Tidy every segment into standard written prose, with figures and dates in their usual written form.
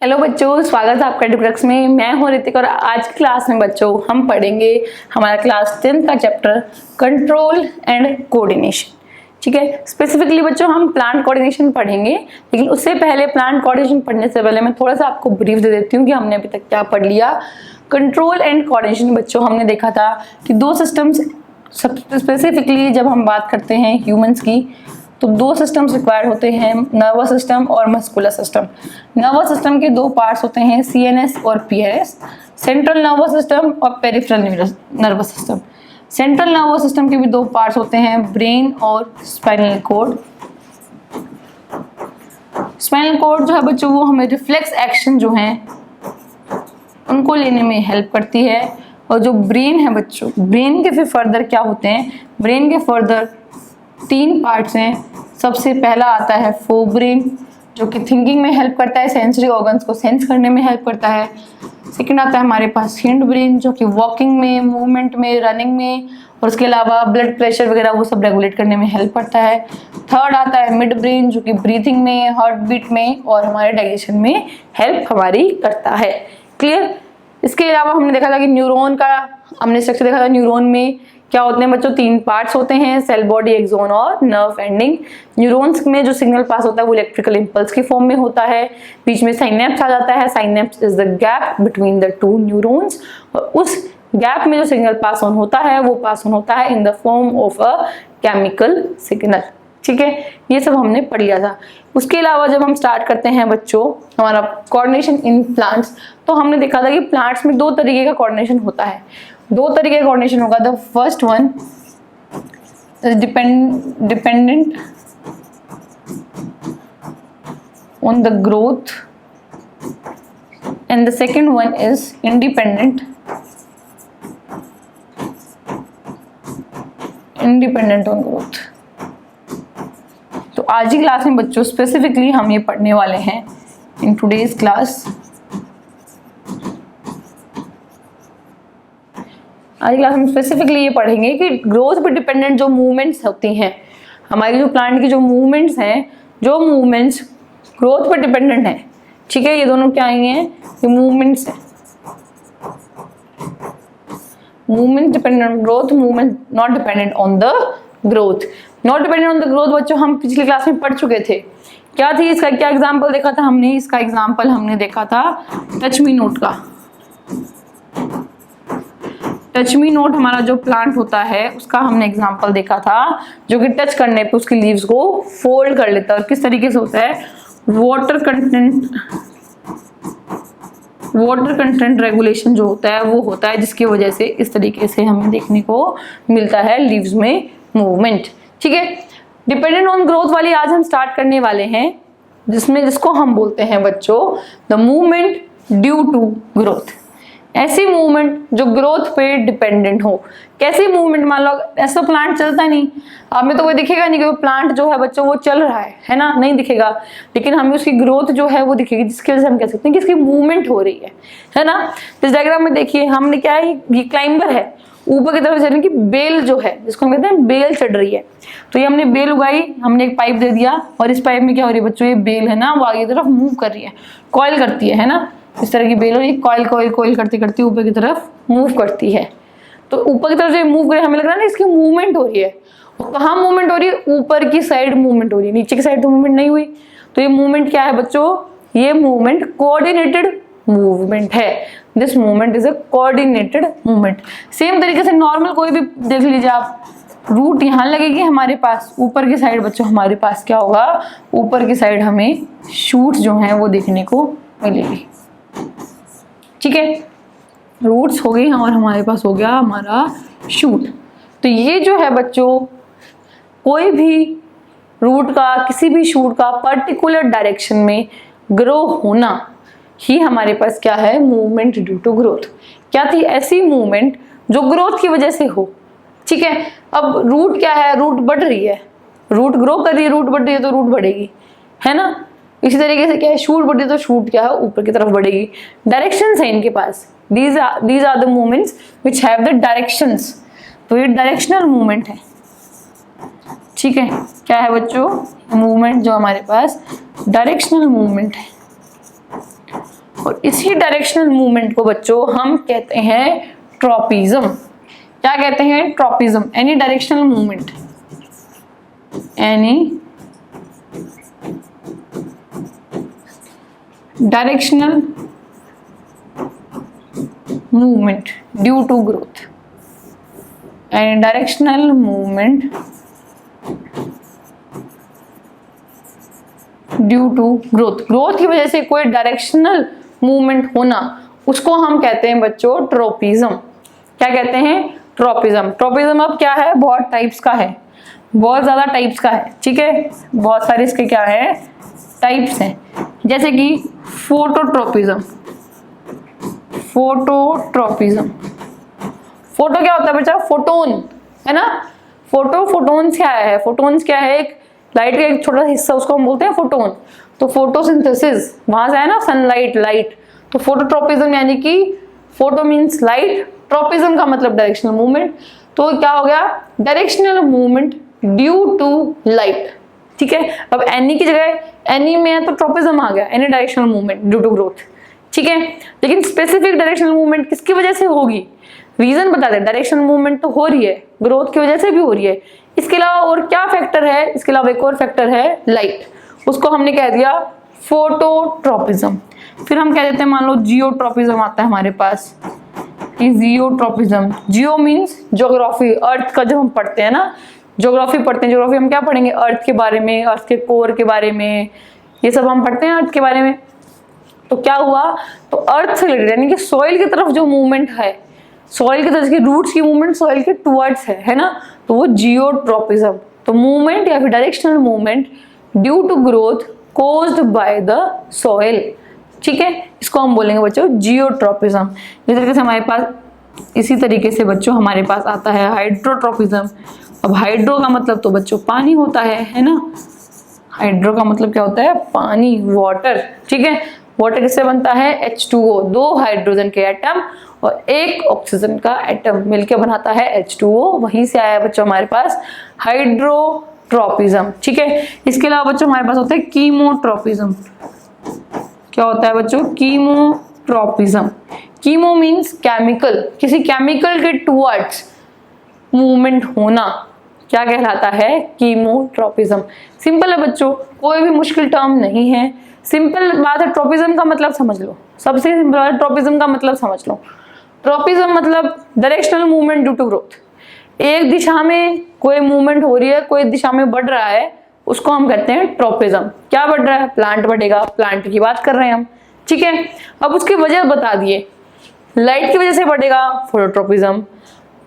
Hello बच्चों, स्वागत है आपका डिब्रक्स में। मैं हूं ऋतिक और आज की क्लास में बच्चों हम पढ़ेंगे हमारा क्लास 10 का चैप्टर कंट्रोल एंड कोऑर्डिनेशन। ठीक है, स्पेसिफिकली बच्चों हम प्लांट कोऑर्डिनेशन पढ़ेंगे, लेकिन उससे पहले प्लांट कोऑर्डिनेशन पढ़ने से पहले मैं थोड़ा सा आपको ब्रीफ दे देती हूँ कि हमने अभी तक क्या पढ़ लिया। कंट्रोल एंड कोऑर्डिनेशन बच्चों हमने देखा था कि दो सिस्टम्स, स्पेसिफिकली जब हम बात करते हैं ह्यूमंस की तो दो सिस्टम्स रिक्वायर्ड होते हैं, नर्वस सिस्टम और मस्कुलर सिस्टम। नर्वस सिस्टम के दो पार्ट्स होते हैं, सीएनएस और पीआरएस, सेंट्रल नर्वस सिस्टम और peripheral nervous system. Central nervous system के भी दो पार्ट्स होते हैं, ब्रेन और स्पाइनल कॉर्ड। स्पाइनल कॉर्ड जो है बच्चों वो हमें रिफ्लेक्स एक्शन जो हैं उनको लेने में हेल्प करती है। और जो ब्रेन है बच्चों, ब्रेन के फिर फर्दर क्या होते हैं, ब्रेन के फर्दर तीन पार्ट्स हैं। सबसे पहला आता है फोरब्रेन जो कि थिंकिंग में हेल्प करता है, सेंसरी ऑर्गन्स को सेंस करने में हेल्प करता है। सेकंड आता है हमारे पास हिंड ब्रेन जो कि वॉकिंग में, मूवमेंट में, रनिंग में और उसके अलावा ब्लड प्रेशर वगैरह वो सब रेगुलेट करने में हेल्प करता है। थर्ड आता है मिड ब्रेन जो कि ब्रीथिंग में, हार्ट बीट में और हमारे डाइजेशन में हेल्प हमारी करता है। क्लियर। इसके अलावा हमने देखा था कि न्यूरॉन का हमने स्ट्रक्चर देखा था। न्यूरॉन में क्या होते हैं बच्चों, तीन पार्ट्स होते हैं, सेल बॉडी, एक्सोन और नर्व एंडिंग। न्यूरॉन्स में जो सिग्नल पास होता है वो इलेक्ट्रिकल इंपल्स की फॉर्म में होता है। बीच में साइनेप्स आ जाता है। Synapse is the gap between the two neurons और उस गैप में जो सिग्नल पास ऑन होता है वो पास ऑन होता है in the form of a chemical signal. ठीक है, ये सब हमने पढ़ लिया था। उसके अलावा जब हम स्टार्ट करते हैं बच्चों हमारा कोऑर्डिनेशन इन प्लांट्स, तो हमने देखा था कि प्लांट्स में दो तरीके का कोऑर्डिनेशन होता है। दो तरीके का कोऑर्डिनेशन होगा। The first one dependent on the growth and the second one is independent on growth. तो आज की क्लास में बच्चों स्पेसिफिकली हम ये पढ़ने वाले हैं इन टुडेज क्लास। आज क्लास में स्पेसिफिकली ये पढ़ेंगे कि ग्रोथ पे डिपेंडेंट जो मूवमेंट्स होती हैं, हमारी जो प्लांट की जो मूवमेंट्स हैं, जो मूवमेंट्स ग्रोथ पे डिपेंडेंट हैं। ठीक है, ये दोनों क्या आई हैं, ये मूवमेंट्स हैं। Movement dependent on growth, movement not dependent on the growth. Not dependent on the growth बच्चों हम पिछली क्लास में पढ़ चुके थे। क्या थी इसका, क्या एग्जाम्पल देखा था हमने? इसका एग्जाम्पल हमने देखा था टच मी नोट का। टच मी नोट हमारा जो प्लांट होता है उसका हमने एग्जांपल देखा था, जो कि टच करने पे उसकी लीव्स को फोल्ड कर लेता है। और किस तरीके से होता है, वाटर कंटेंट रेगुलेशन जो होता है वो होता है, जिसकी वजह से इस तरीके से हमें देखने को मिलता है लीव्स में मूवमेंट। ठीक है, डिपेंडेंट ऑन ग्रोथ वाली आज हम स्टार्ट करने वाले हैं, जिसको हम बोलते हैं बच्चों the movement due to growth. ऐसी मूवमेंट जो ग्रोथ पे डिपेंडेंट हो। कैसी मूवमेंट, मान लो ऐसा प्लांट चलता नहीं, हमें तो कोई दिखेगा नहीं कि वो प्लांट जो है बच्चों वो चल रहा है ना, नहीं दिखेगा, लेकिन हमें उसकी ग्रोथ जो है वो दिखेगी, जिसकी वजह से हम कह सकते हैं कि इसकी मूवमेंट हो रही है ना। इस डायग्राम में देखिए हमने क्या है, ये क्लाइंबर है, ऊपर की तरफ चलने की बेल जो है, जिसको हम कहते हैं बेल चढ़ रही है। तो ये हमने बेल उगाई, हमने एक पाइप दे दिया और इस पाइप में क्या हो रही है बच्चों, ये बेल है ना वो आगे की तरफ मूव कर रही है, कॉइल करती है ना। इस तरह की बेल हो, ये कॉइल करते करते ऊपर की तरफ मूव करती है। तो ऊपर की तरफ जो मूव करे, हमें लग रहा है ना इसकी मूवमेंट हो रही है। कहाँ मूवमेंट हो रही है, ऊपर की साइड मूवमेंट हो रही है, नीचे की साइड तो मूवमेंट नहीं हुई। तो ये मूवमेंट क्या है बच्चों, ये मूवमेंट कोऑर्डिनेटेड मूवमेंट है। This movement is a coordinated movement. Same तरीके से नॉर्मल कोई भी देख लीजिए आप, रूट यहाँ लगेगी हमारे पास, ऊपर की साइड बच्चों हमारे पास क्या होगा, ऊपर की साइड हमें शूट जो है वो देखने को मिलेगी। ठीक है, रूट्स हो गई और हमारे पास हो गया हमारा शूट। तो ये जो है बच्चों, कोई भी रूट का, किसी भी शूट का पर्टिकुलर डायरेक्शन में ग्रो होना ही हमारे पास क्या है, मूवमेंट ड्यू टू ग्रोथ। क्या थी, ऐसी मूवमेंट जो ग्रोथ की वजह से हो। ठीक है, अब रूट क्या है, रूट बढ़ रही है, रूट ग्रो कर रही है, रूट बढ़ रही है तो रूट बढ़ेगी, है ना। इसी तरीके से क्या है, शूट बढ़ी तो शूट क्या है, ऊपर की तरफ बढ़ेगी। डायरेक्शंस है इनके पास, these are the movements which have the directions। तो ये डायरेक्शनल मूवमेंट है। ठीक है, क्या है बच्चों, मूवमेंट जो हमारे पास डायरेक्शनल मूवमेंट है। और इसी डायरेक्शनल मूवमेंट को बच्चों हम कहते हैं ट्रॉपिज्म। क्या कहते हैं? Tropism. Any directional movement, any directional movement due to growth, any directional movement due to growth, growth की वजह से कोई डायरेक्शनल मूवमेंट होना, उसको हम कहते हैं बच्चों ट्रॉपिज्म। क्या कहते हैं? ट्रॉपिज्म। ट्रॉपिज्म अब क्या है? बहुत टाइप्स का है, बहुत ज्यादा टाइप्स का है, ठीक है, बहुत सारे इसके क्या है? टाइप्स हैं। जैसे कि फोटोट्रॉपिज्म। फोटोट्रॉपिज्म, फोटो क्या होता है बच्चा? फोटोन, है ना। फोटोन्स क्या है? फोटोन्स क्या है? एक लाइट का एक छोटा सा हिस्सा, उसको हम बोलते हैं फोटोन। तो फोटोसिंथेसिस, वहां से है ना सनलाइट, लाइट। तो फोटोट्रॉपिज्म यानी कि फोटो मीन्स लाइट, ट्रॉपिज्म का मतलब डायरेक्शनल मूवमेंट। तो क्या हो गया? Directional movement due to light, ठीक है। अब एनी की जगह एनी में है तो ट्रॉपिज्म आ गया, any directional movement due to growth, ठीक है। लेकिन स्पेसिफिक डायरेक्शनल मूवमेंट किसकी वजह से होगी? रीजन बता दे। डायरेक्शनल मूवमेंट तो हो रही है, ग्रोथ की वजह से भी हो रही है। इसके अलावा और क्या फैक्टर है? इसके अलावा एक और फैक्टर है लाइट, उसको हमने कह दिया फोटोट्रॉपिज्म। फिर हम कह देते हैं, मान लो जियोट्रॉपिज्म आता है हमारे पास, कि जियोट्रॉपिज्म, जियो मीन्स ज्योग्राफी, अर्थ का जब हम पढ़ते हैं ना, ज्योग्राफी पढ़ते हैं, ज्योग्राफी हम क्या पढ़ेंगे? अर्थ के बारे में, अर्थ के कोर के बारे में, ये सब हम पढ़ते हैं अर्थ के बारे में। तो क्या हुआ? तो अर्थ से रिलेटेड यानी कि सॉइल की तरफ जो मूवमेंट है, सॉइल की तरफ की रूट्स की मूवमेंट सॉइल के टुवर्ड्स है ना, तो वो जियोट्रॉपिज्म। तो मूवमेंट या फिर directional movement due to growth caused by the soil, ठीक है, इसको हम बोलेंगे बच्चों जियोट्रॉपिज्म। इस तरीके से हमारे पास, इसी तरीके से बच्चों हमारे पास आता है हाइड्रोट्रॉपिज्म। अब हाइड्रो का मतलब तो बच्चों पानी होता है ना। हाइड्रो का मतलब क्या होता है? पानी, वाटर, ठीक है। वाटर किससे बनता है? H2O, 2 हाइड्रोजन के एटम और 1 ऑक्सीजन का एटम मिलकर बनाता है H2O। वहीं से आया बच्चों हमारे पास हाइड्रोट्रॉपिज्म, ठीक है। इसके अलावा बच्चों हमारे पास होता है कीमोट्रॉपिज्म। क्या होता है बच्चों? कीमोट्रॉपिज्म। कीमो मीन्स केमिकल, किसी केमिकल के टुवर्ड्स मूवमेंट होना, क्या कहलाता है? कीमोट्रॉपिज्म। सिंपल है बच्चों, कोई भी मुश्किल टर्म नहीं है, सिंपल बात है। ट्रॉपिज्म का मतलब समझ लो, सबसे सिंपल है, ट्रॉपिज्म का मतलब समझ लो। ट्रॉपिज्म मतलब directional movement due to growth, एक दिशा में कोई मूवमेंट हो रही है, कोई दिशा में बढ़ रहा है, उसको हम कहते हैं ट्रॉपिज्म। क्या बढ़ रहा है? प्लांट बढ़ेगा, प्लांट की बात कर रहे हैं हम, ठीक है। अब उसकी वजह बता दिए, लाइट की वजह से बढ़ेगा फोटोट्रॉपिज्म,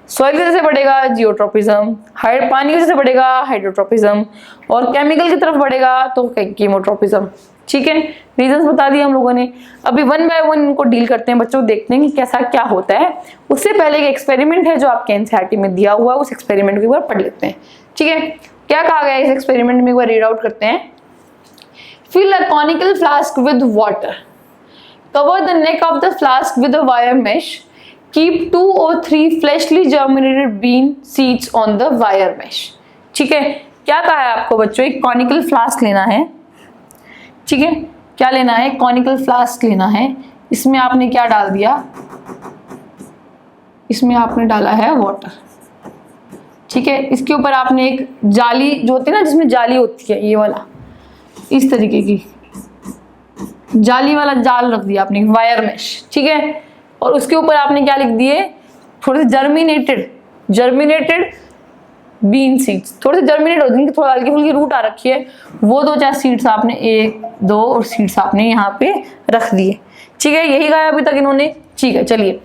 सॉइल की वजह से बढ़ेगा जियोट्रॉपिज्म, पानी की वजह से बढ़ेगा हाइड्रोट्रॉपिज्म, और केमिकल की तरफ बढ़ेगा तो कीमोट्रॉपिज्म, ठीक है। रीजंस बता दिए हम लोगों ने। अभी वन बाय वन इनको डील करते हैं बच्चों, देखते हैं कि कैसा क्या होता है। उससे पहले एक एक्सपेरिमेंट है जो आपके एनसीईआरटी में दिया हुआ है, उस एक्सपेरिमेंट को एक बार पढ़ लेते हैं, ठीक है। क्या कहा गया है इस एक्सपेरिमेंट में, एक बार रीड आउट करते हैं। Fill a conical flask with water, cover the neck of the flask with a wire mesh, keep 2 or 3 freshly germinated bean seeds on the wire mesh, ठीक है। क्या कहा है आपको बच्चों? एक कॉनिकल फ्लास्क लेना है, ठीक है। क्या लेना है? कॉनिकल फ्लास्क लेना है। इसमें आपने क्या डाल दिया? इसमें आपने डाला है वाटर, ठीक है। इसके ऊपर आपने एक जाली जो होती है ना, जिसमें जाली होती है, ये वाला, इस तरीके की जाली वाला जाल रख दिया आपने, वायर मेश, ठीक है। और उसके ऊपर आपने क्या लिख दिए? थोड़े से जर्मिनेटेड बीन सीड्स, थोड़े से जर्मिनेट हो, जिनकी थोड़ा हल्की फुल्की रूट आ रखी है, वो 2-4 सीड्स आपने 1-2 और सीड्स आपने यहाँ पे रख दिए, ठीक है। यही कहा अभी तक इन्होंने, ठीक है। चलिए,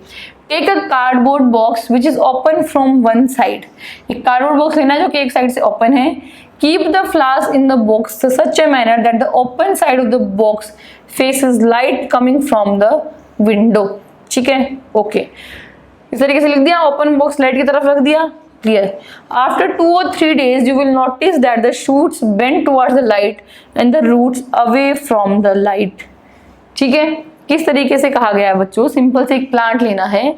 take a cardboard box which is open from one side, एक कार्डबोर्ड बॉक्स लेना है जो कि एक साइड से ओपन है। Keep the flask in the box such a manner that the open side of the box faces light coming from the window, ठीक है, ओके। इस तरीके से लिख दिया, ओपन बॉक्स लाइट की तरफ रख दिया, clear. After 2 or 3 days you will notice that the shoots bend towards the light and the roots away from the light, ठीक है। किस तरीके से कहा गया है बच्चों? सिंपल से एक प्लांट लेना है,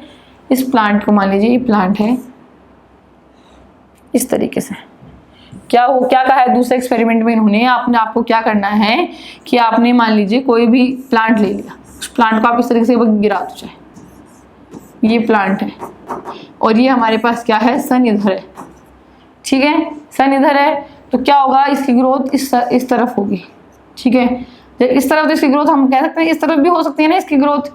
इस प्लांट को मान लीजिए ये प्लांट है, इस तरीके से क्या कहा है दूसरे एक्सपेरिमेंट में इन्होंने, आपको क्या करना है कि आपने मान लीजिए कोई भी प्लांट ले लिया, उस प्लांट को आप इस तरीके से गिरा दो चाहे, ये प्लांट है और ये हमारे पास क्या है, सन इधर है, ठीक है, सन इधर है, तो क्या होगा, इसकी ग्रोथ इस तरफ होगी, ठीक है। इस तरफ तो इसकी ग्रोथ हम कह सकते हैं, इस तरफ भी हो सकती है ना इसकी ग्रोथ,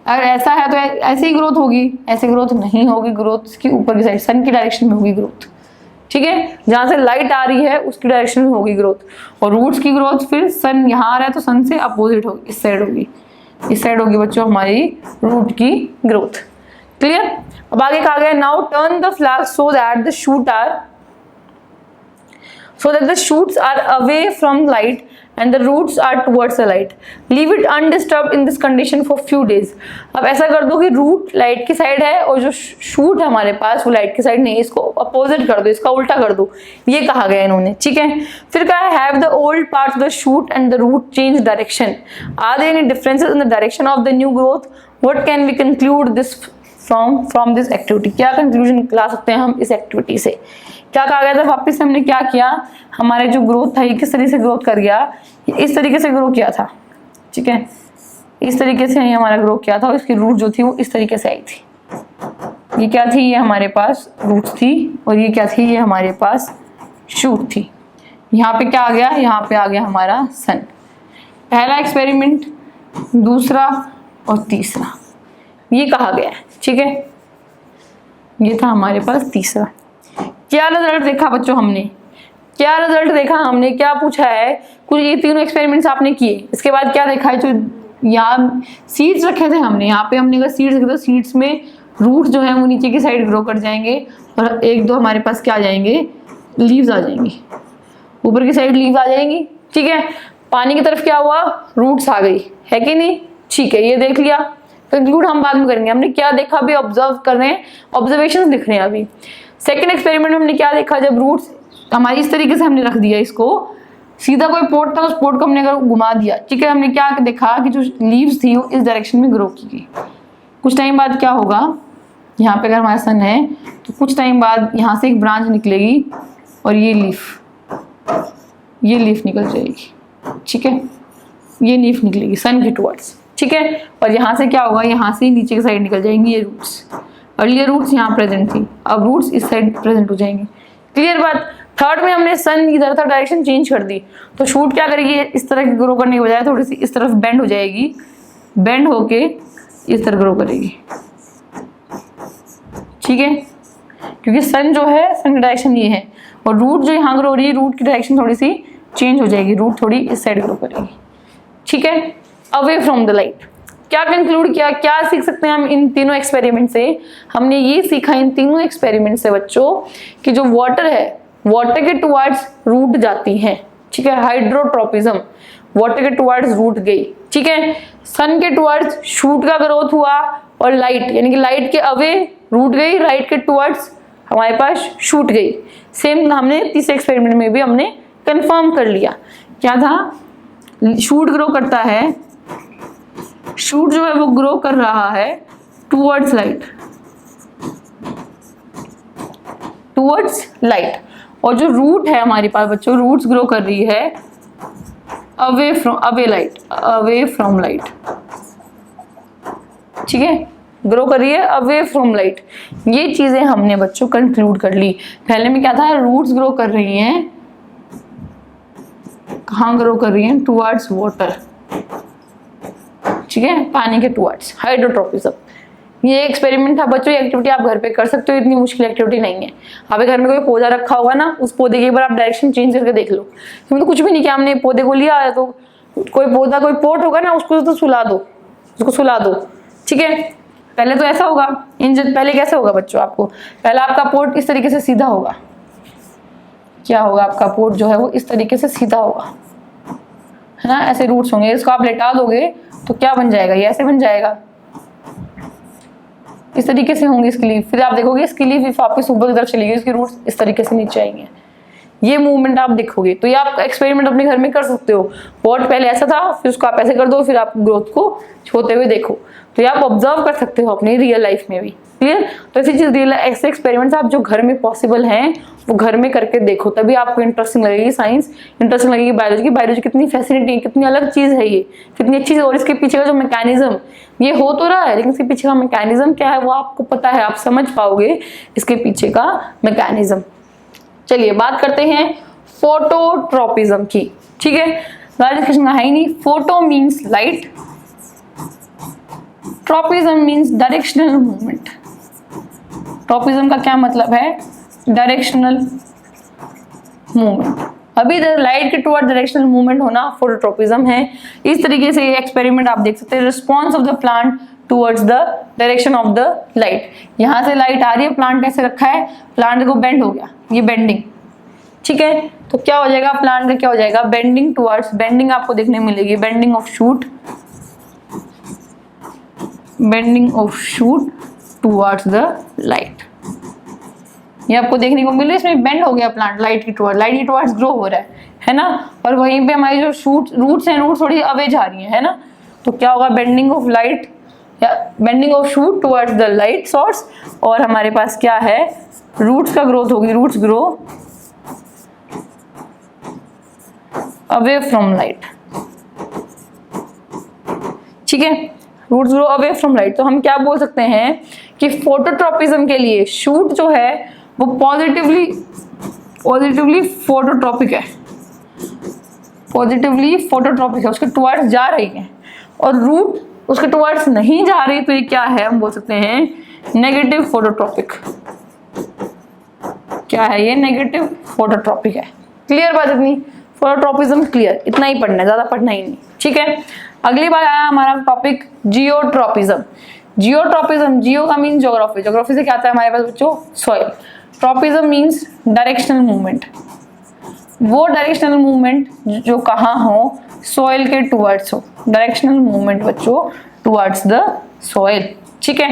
अगर ऐसा है तो ऐसी ही ग्रोथ होगी, ऐसी ग्रोथ नहीं होगी, ग्रोथ इसकी ऊपर की साइड सन की डायरेक्शन में होगी ग्रोथ, ठीक है, जहां से लाइट आ रही है उसकी डायरेक्शन में होगी ग्रोथ। और रूट्स की ग्रोथ फिर सन यहाँ आ रहा है तो सन से अपोजिट होगी, इस साइड होगी, इस साइड होगी बच्चों हमारी रूट की ग्रोथ। क्लियर। अब आगे कहा गया, now turn the flag so that the shoots are away from light and the roots are towards the light. Leave it undisturbed in this condition for few days. अब ऐसा कर दो कि रूट लाइट की साइड है और जो shoot है हमारे पास वो लाइट की साइड नहीं है, इसको अपोजिट कर दो, इसका उल्टा कर दो, ये कहा गया इन्होंने, ठीक है। फिर कहा है, have the old part of the shoot and the root change direction, are there any differences in the direction of the new growth, what can we conclude this from this activity, क्या conclusion ला सकते हैं हम इस activity से। क्या कहा गया था, वापस हमने क्या किया, हमारे जो ग्रोथ था ये किस तरीके से ग्रोथ कर गया, इस तरीके से ग्रो किया था, ठीक है, इस तरीके से हमारा ग्रो किया था और इसकी रूट जो थी वो इस तरीके से आई थी। ये क्या थी, ये हमारे पास रूट्स थी और ये क्या थी, ये हमारे पास शूट थी। यहाँ पे क्या आ गया, यहाँ पे आ गया हमारा सन। पहला एक्सपेरिमेंट, दूसरा और तीसरा, ये कहा गया है, ठीक है, ये था हमारे पास तीसरा। क्या रिजल्ट देखा बच्चों हमने, क्या रिजल्ट देखा हमने, क्या पूछा है, कुछ ये तीनों एक्सपेरिमेंट्स आपने किए, इसके बाद क्या देखा है, जो यहाँ सीड्स रखे थे हमने, यहाँ पे हमने अगर सीड्स रखे तो सीड्स में रूट जो है वो नीचे की साइड ग्रो कर जाएंगे और एक दो हमारे पास क्या आ जाएंगे, लीव्स आ जाएंगी, ऊपर की साइड लीव्स आ जाएंगी, ठीक है। पानी की तरफ क्या हुआ, रूट्स आ गई, है कि नहीं, ठीक है, ये देख लिया। कंक्लूड हम बाद में करेंगे, हमने क्या देखा अभी ऑब्जर्व कर रहे हैं, ऑब्जर्वेशन दिख रहे हैं अभी। सेकंड एक्सपेरिमेंट में हमने क्या देखा, जब रूट्स हमारी इस तरीके से हमने रख दिया, इसको सीधा कोई पोर्ट था, उस पोर्ट को हमने अगर घुमा दिया, ठीक है, हमने क्या देखा कि जो लीव्स थी वो इस डायरेक्शन में ग्रो की गई। कुछ टाइम बाद क्या होगा, यहाँ पे अगर हमारा सन है तो कुछ टाइम बाद यहाँ से एक ब्रांच निकलेगी और ये लीफ निकल जाएगी, ठीक है, ये लीफ निकलेगी सन के टुवर्ड्स, ठीक है, और यहाँ से क्या होगा, यहाँ से नीचे की साइड निकल जाएंगी ये रूट्स, और ये रूट्स यहाँ प्रेजेंट थी, अब रूट्स इस साइड प्रेजेंट हो जाएंगे। क्लियर बात। थर्ड में हमने सन इधर था डायरेक्शन चेंज कर दी, तो शूट क्या करेगी, इस तरह की ग्रो करने के बजाय थोड़ी सी इस तरफ बेंड हो जाएगी, बेंड होके इस तरह ग्रो करेगी, ठीक है, क्योंकि सन जो है, सन की डायरेक्शन ये है और रूट जो यहाँ ग्रो हो रही है, रूट की डायरेक्शन थोड़ी सी चेंज हो जाएगी, रूट थोड़ी इस साइड ग्रो करेगी, ठीक है, अवे फ्रॉम द लाइट। क्या कंक्लूड किया, क्या सीख सकते हैं हम इन तीनों एक्सपेरिमेंट से, हमने ये सीखा इन तीनों एक्सपेरिमेंट से बच्चों कि जो वाटर है, वाटर के टुवर्ड्स रूट जाती है, ठीक है, हाइड्रोट्रोपिज्म, वाटर के टुवर्ड्स रूट गई, ठीक है, सन के टुवर्ड्स शूट का ग्रोथ हुआ और लाइट यानी कि लाइट के अवे रूट गई, लाइट के टुवर्ड्स हमारे पास शूट गई। सेम हमने तीसरे एक्सपेरिमेंट में भी हमने कंफर्म कर लिया, क्या था, शूट ग्रो करता है, शूट जो है वो ग्रो कर रहा है टुवर्ड्स लाइट, और जो रूट है हमारे पास बच्चों, रूट्स ग्रो कर रही है अवे फ्रॉम लाइट, ठीक है, ग्रो कर रही है अवे फ्रॉम लाइट। ये चीजें हमने बच्चों कंक्लूड कर ली। पहले में क्या था, रूट्स ग्रो कर रही हैं, कहाँ ग्रो कर रही हैं, टुवर्ड्स वाटर, ठीक है, पानी के टुवर्ड्स, हाइड्रोट्रोपिज्म। ये एक्सपेरिमेंट था बच्चों, ये एक्टिविटी आप घर पे कर सकते हो, इतनी मुश्किल एक्टिविटी नहीं है। आपके घर में कोई पौधा रखा होगा ना, उस पौधे की एक बार आप डायरेक्शन चेंज करके देख लो, क्योंकि तो कुछ भी नहीं किया हमने, पौधे को लिया है तो कोई पौधा कोई पोट होगा ना, उसको तो सुला दो, ठीक है। पहले तो ऐसा होगा, पहले कैसे होगा बच्चों, आपको पहले आपका पोट इस तरीके से सीधा होगा, क्या होगा, आपका पोट जो है वो इस तरीके से सीधा होगा, है ना, ऐसे रूट्स होंगे, इसको आप लेटा दोगे तो क्या बन जाएगा, ये ऐसे बन जाएगा, इस तरीके से होंगी इसकी लीफ। फिर आप देखोगे इसकी लीफ वापस ऊपर की तरफ चली गई, इसकी रूट्स इस तरीके से नीचे आएंगे, ये मूवमेंट आप देखोगे। तो ये आप एक्सपेरिमेंट अपने घर में कर सकते हो। पॉट पहले ऐसा था, फिर उसको आप ऐसे कर दो, फिर आप ग्रोथ को होते हुए देखो। तो ये आप ऑब्जर्व कर सकते हो अपनी रियल लाइफ में भी। क्लियर? तो ऐसी चीज रियल ऐसे एक्सपेरिमेंट्स आप जो घर में पॉसिबल हैं वो घर में करके देखो, तभी आपको इंटरेस्टिंग लगेगी साइंस, इंटरेस्टिंग लगेगी बायोलॉजी। बायोलॉजी कितनी फैसिनेटिंग, कितनी अलग चीज है ये, कितनी अच्छी चीज। और इसके पीछे का जो मैकेनिज्म, ये हो तो रहा है लेकिन इसके पीछे का मैकेनिज्म क्या है वो आपको पता है, आप समझ पाओगे इसके पीछे का मैकेनिज्म। चलिए बात करते हैं फोटोट्रोपिज्म की। ठीक है, ज्यादा डिस्कशन है ही नहीं। Photo means light, tropism means directional movement. Tropism का क्या मतलब है? Directional movement. अभी लाइट के टुवर्ड डायरेक्शनल मूवमेंट होना फोटोट्रोपिज्म है। इस तरीके से ये एक्सपेरिमेंट आप देख सकते हैं। Response of the plant towards the direction of the light. यहाँ से लाइट आ रही है, प्लांट ऐसे रखा है, प्लांट को बेंड हो गया, ये बेंडिंग। ठीक है, तो क्या हो जाएगा प्लांट का, क्या हो जाएगा? बेंडिंग टुवर्ड्स, बेंडिंग आपको देखने मिलेगी, bending of shoot, bending of shoot towards the light. ये आपको देखने को मिल रहा है, इसमें बेंड हो गया प्लांट लाइट की टुवर्ड्स, लाइट की टुवर्ड्स ग्रो हो रहा है ना। और वहीं पे हमारी जो शूट रूट्स हैं, रूट्स थोड़ी अवे जा रही है ना। तो क्या होगा? बेंडिंग ऑफ लाइट या bending of shoot towards the light source. और हमारे पास क्या है? रूट्स का ग्रोथ होगी, roots grow away from light. ठीक है, roots grow away from light. तो हम क्या बोल सकते हैं कि फोटोट्रोपिज्म के लिए शूट जो है वो पॉजिटिवली फोटोट्रोपिक है, पॉजिटिवली फोटोट्रोपिक है, उसके टुवर्ड्स जा रही है। और रूट उसके टुवर्ड्स नहीं जा रही, तो ये क्या है? हम बोल सकते हैं नेगेटिव फोटोट्रोपिक। क्या है ये? नेगेटिव फोटोट्रोपिक है। क्लियर बात? इतनी फोटोट्रोपिज्म क्लियर, इतना ही पढ़ना है, ज्यादा पढ़ना ही नहीं। ठीक है, अगली बार आया हमारा टॉपिक जियोट्रोपिज्म। जियोट्रोपिज्म, जियो का मीन ज्योग्राफी, ज्योग्राफी से क्या आता है हमारे पास बच्चों? Soil. Tropism means directional movement, वो डायरेक्शनल मूवमेंट जो कहाँ हो? सॉइल के टुवर्ड्स हो। डायरेक्शनल मूवमेंट बच्चों टुवर्ड्स द सॉइल। ठीक है,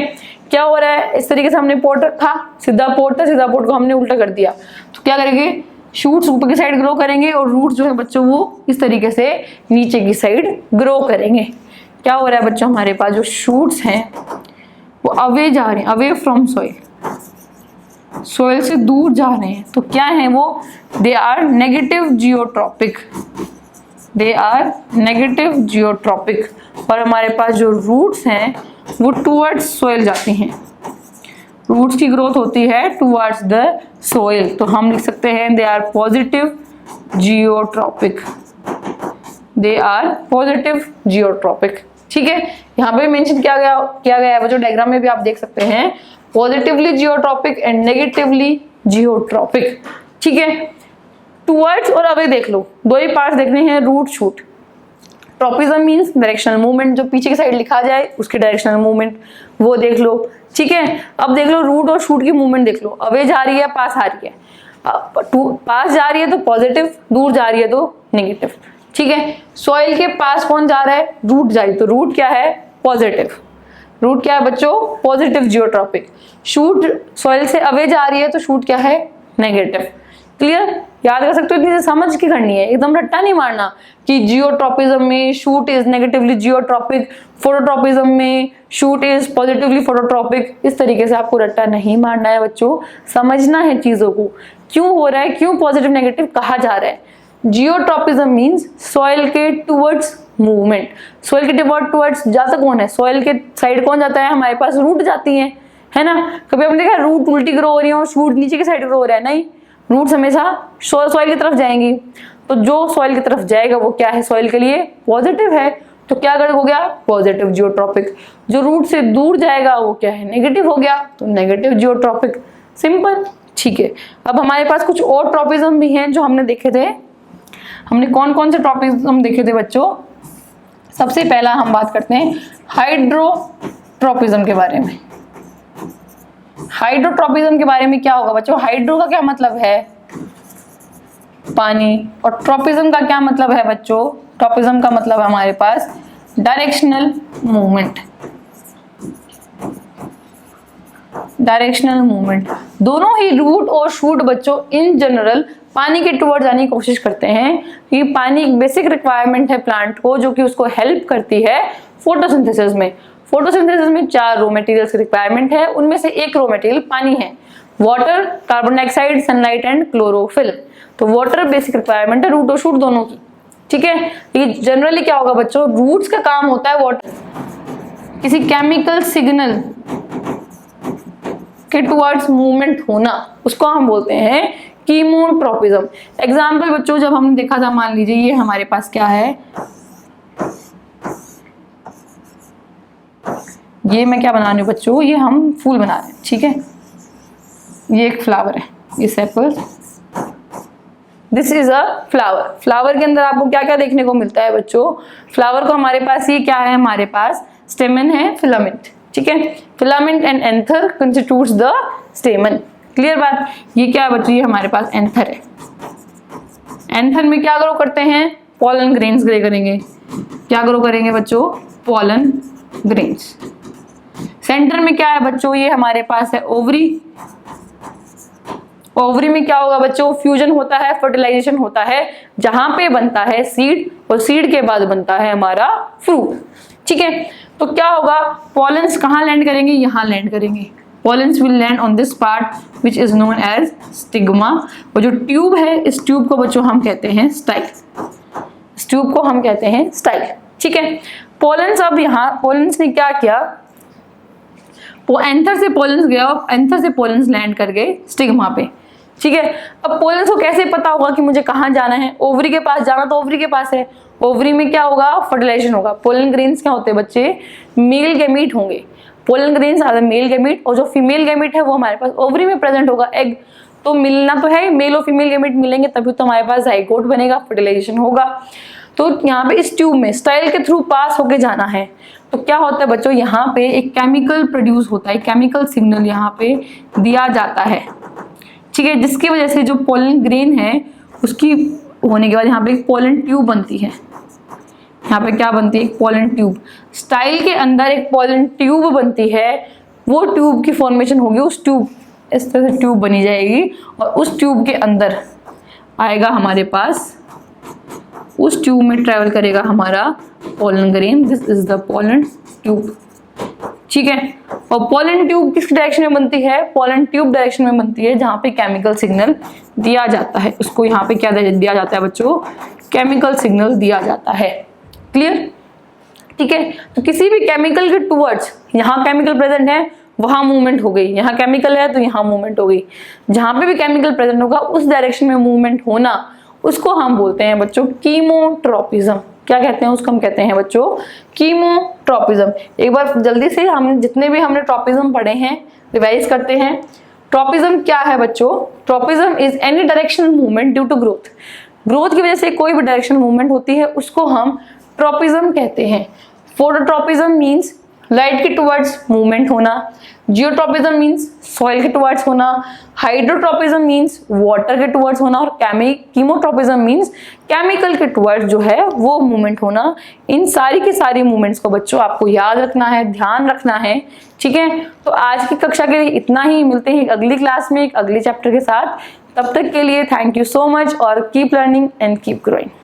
क्या हो रहा है? इस तरीके से हमने पोर्ट रखा, सीधा पोर्ट था, सीधा पोर्ट को हमने उल्टा कर दिया, तो क्या करेंगे? शूट्स ऊपर की साइड ग्रो करेंगे और रूट्स जो है बच्चों वो इस तरीके से नीचे की साइड ग्रो करेंगे। क्या हो रहा है बच्चों? हमारे पास जो शूट्स हैं वो अवे जा रहे हैं, अवे फ्रॉम सॉइल, सॉइल से दूर जा रहे हैं। तो क्या है वो? They are negative geotropic, they are negative geotropic. और हमारे पास जो रूट्स हैं वो टुवर्ड्स सॉइल जाती हैं, रूट्स की ग्रोथ होती है टुवर्ड्स द सॉइल। तो हम लिख सकते हैं they are positive geotropic, they are positive geotropic. ठीक है, यहाँ पे मेंशन किया गया है, वो जो डायग्राम में भी आप देख सकते हैं, positively geotropic and negatively geotropic. ठीक है, टुवर्ड्स और अवे देख लो, दो ही पार्ट्स देखने हैं, root shoot. Tropism means directional movement, जो पीछे की साइड लिखा जाए उसकी डायरेक्शनल मूवमेंट, वो देख लो। ठीक है, अब देख लो रूट और शूट की मूवमेंट देख लो, अवे जा रही है, पास आ रही है। पास जा रही है तो पॉजिटिव, दूर जा रही है तो नेगेटिव। ठीक है, सॉइल के पास कौन जा रहा है? रूट जा रही है, तो रूट क्या है? पॉजिटिव। रूट क्या है बच्चों? Positive geotropic. शूट सॉइल से अवे जा रही है तो शूट क्या है? नेगेटिव। क्लियर? याद कर सकते हो, इतनी समझ की करनी है, एकदम रट्टा नहीं मारना कि जियोट्रोपिज्म में shoot is negatively geotropic, phototropism में शूट इज पॉजिटिवली फोटोट्रोपिक। इस तरीके से आपको रट्टा नहीं मारना है बच्चों, समझना है चीजों को, क्यों हो रहा है, क्यों पॉजिटिव नेगेटिव कहा जा रहा है। जियोट्रोपिज्म मीन्स सॉइल के टुवर्ड्स मूवमेंट, सॉइल के टुवर्ड्स जाता कौन है? सॉइल के साइड कौन जाता है? हमारे पास रूट जाती है ना। कभी आपने देखा रूट उल्टी ग्रो हो रही है और शूट नीचे की साइड ग्रो हो रहा है? नहीं, रूट्स हमेशा सॉइल की तरफ जाएंगी। तो जो सॉइल की तरफ जाएगा वो क्या है? सॉइल के लिए पॉजिटिव है, तो क्या हो गया? Positive geotropic. जो रूट से दूर जाएगा वो क्या है? नेगेटिव हो गया, तो नेगेटिव जियोट्रोपिक। सिंपल। ठीक है, अब हमारे पास कुछ और ट्रोपिज्म भी हैं जो हमने देखे थे। हमने कौन कौन से ट्रोपिज्म देखे थे बच्चों? सबसे पहला हम बात करते हैं हाइड्रोट्रोपिज्म के बारे में। हाइड्रोट्रोपिज्म के बारे में क्या होगा बच्चों? हाइड्रो का क्या मतलब है? पानी। और ट्रोपिज्म का क्या मतलब है बच्चों? ट्रोपिज्म का मतलब है हमारे पास डायरेक्शनल मूवमेंट। डायरेक्शनल मूवमेंट दोनों ही रूट और शूट बच्चों इन जनरल पानी के टुवर्ड्स जाने की कोशिश करते हैं, क्योंकि पानी एक बेसिक रिक्वायरमेंट है प्लांट को, जो कि उसको हेल्प करती है फोटोसिंथेसिस में। फोटोसिंथेसिस में 4 रॉ मटेरियल्स की रिक्वायरमेंट है, उनमें से एक रॉ मटेरियल पानी है। Water, carbon dioxide, sunlight and chlorophyll. तो वाटर बेसिक रिक्वायरमेंट है रूट और शूट दोनों की, ठीक है। ये जनरली क्या होगा बच्चों, रूट्स का काम होता है वाटर, किसी केमिकल सिग्नल के टुवर्ड्स मूवमेंट होना, उसको हम बोलते हैं कीमोट्रोपिज्म। एग्जाम्पल बच्चों जब हमने देखा था, मान लीजिए ये हमारे पास क्या है, ये मैं क्या बना रही हूँ बच्चों, ये हम फूल बना रहे हैं, ठीक है। ये एक फ्लावर है, ये sepal, this is a flower. Flower के अंदर आपको क्या क्या देखने को मिलता है बच्चों, फ्लावर को हमारे पास ये क्या है, हमारे पास स्टेमन है, फिलामेंट, ठीक है। Filament and anther constitutes the स्टेमन। Clear बात। ये क्या है बच्चों, ये हमारे पास एंथर है। एंथर में क्या ग्रो करते हैं, पॉलन ग्रेन्स ग्रे करेंगे। क्या ग्रो करेंगे बच्चों, पॉलन ग्रेन्स। सेंटर में क्या है बच्चों, ये हमारे पास है ओवरी। ओवरी में क्या होगा बच्चों, फ्यूजन होता है, फर्टिलाइजेशन होता है, जहां पे बनता है सीड, और सीड के बाद बनता है हमारा फ्रूट, ठीक है। तो क्या होगा, पॉलेंस कहाँ लैंड करेंगे, यहाँ लैंड करेंगे। Pollens will land on this part which is known as stigma. और जो ट्यूब है, इस ट्यूब को बच्चों हम कहते हैं स्टाइल। इस ट्यूब को हम कहते हैं स्टाइल, ठीक है। पॉलेंस, अब यहाँ पॉलेंस ने क्या किया, वो एंथर से पॉलेंस गया और एंथर से पॉलेंस लैंड कर गए स्टिग्मा पे, ठीक है। अब पॉलेंस को कैसे पता होगा कि मुझे कहाँ जाना है, ओवरी के पास जाना, तो ओवरी के पास है। ओवरी में क्या होगा, फर्टिलाइजेशन होगा। पोलन ग्रेन्स क्या होते हैं बच्चे, मेल गैमीट होंगे। Pollen grains are the male gamete, और जो फीमेल गैमीट है वो हमारे पास ओवरी में प्रेजेंट होगा। एग तो मिलना तो है, मेल और फीमेल गैमीट मिलेंगे तभी तो हमारे पास जाइगोट बनेगा, फर्टिलाइजेशन होगा। तो यहाँ पे इस ट्यूब में स्टाइल के थ्रू पास होके जाना है। तो क्या होता है बच्चों, यहाँ पे एक केमिकल प्रोड्यूस होता है, केमिकल सिग्नल यहाँ पे दिया जाता है, ठीक है, जिसकी वजह से जो पोलन ग्रेन है उसकी होने के बाद यहाँ पे एक पोलन ट्यूब बनती है। यहाँ पे क्या बनती है, एक पोलन ट्यूब। स्टाइल के अंदर एक पोलन ट्यूब बनती है, वो ट्यूब की फॉर्मेशन होगी, उस ट्यूब, इस तरह से ट्यूब बनी जाएगी, और उस ट्यूब के अंदर आएगा हमारे पास, उस ट्यूब में ट्रेवल करेगा हमारा pollen grain. This is the pollen tube, ठीक है। और पोलन ट्यूब किस डायरेक्शन में बनती है, पोलन ट्यूब डायरेक्शन में बनती है जहां पे केमिकल सिग्नल दिया जाता है। उसको यहाँ पे क्या दिया जाता है बच्चों, केमिकल सिग्नल दिया जाता है। क्लियर, ठीक है। तो किसी भी केमिकल के टुवर्ड्स, यहाँ केमिकल प्रेजेंट है वहां मूवमेंट हो गई, यहाँ केमिकल है तो यहाँ मूवमेंट हो गई। जहां पे भी केमिकल प्रेजेंट होगा उस डायरेक्शन में मूवमेंट होना, उसको हम बोलते हैं बच्चों कीमोट्रोपिज्म। क्या कहते हैं उसको, हम कहते हैं बच्चों कीमोट्रोपिज्म। एक बार जल्दी से हम जितने भी हमने ट्रोपिज्म पढ़े हैं रिवाइज करते हैं। ट्रोपिज्म क्या है बच्चों, tropism is any directional movement due to growth. Growth की वजह से कोई भी डायरेक्शनल मूवमेंट होती है उसको हम ट्रोपिज्म कहते हैं। फोटोट्रोपिज्म मीन्स लाइट के टुवर्ड्स मूवमेंट होना। जियोट्रोपिज्म मीन्स सॉइल के टुवर्ड्स होना। हाइड्रोट्रोपिज्म मीन्स वाटर के टुवर्ड्स होना। और कीमोट्रोपिज्म मीन्स केमिकल के टुवर्ड्स जो है वो मूवमेंट होना। इन सारी की सारी मूवमेंट्स को बच्चों आपको याद रखना है, ध्यान रखना है, ठीक है। तो आज की कक्षा के लिए इतना ही, मिलते हैं अगली क्लास में एक अगले चैप्टर के साथ। तब तक के लिए थैंक यू सो मच और keep learning and keep growing.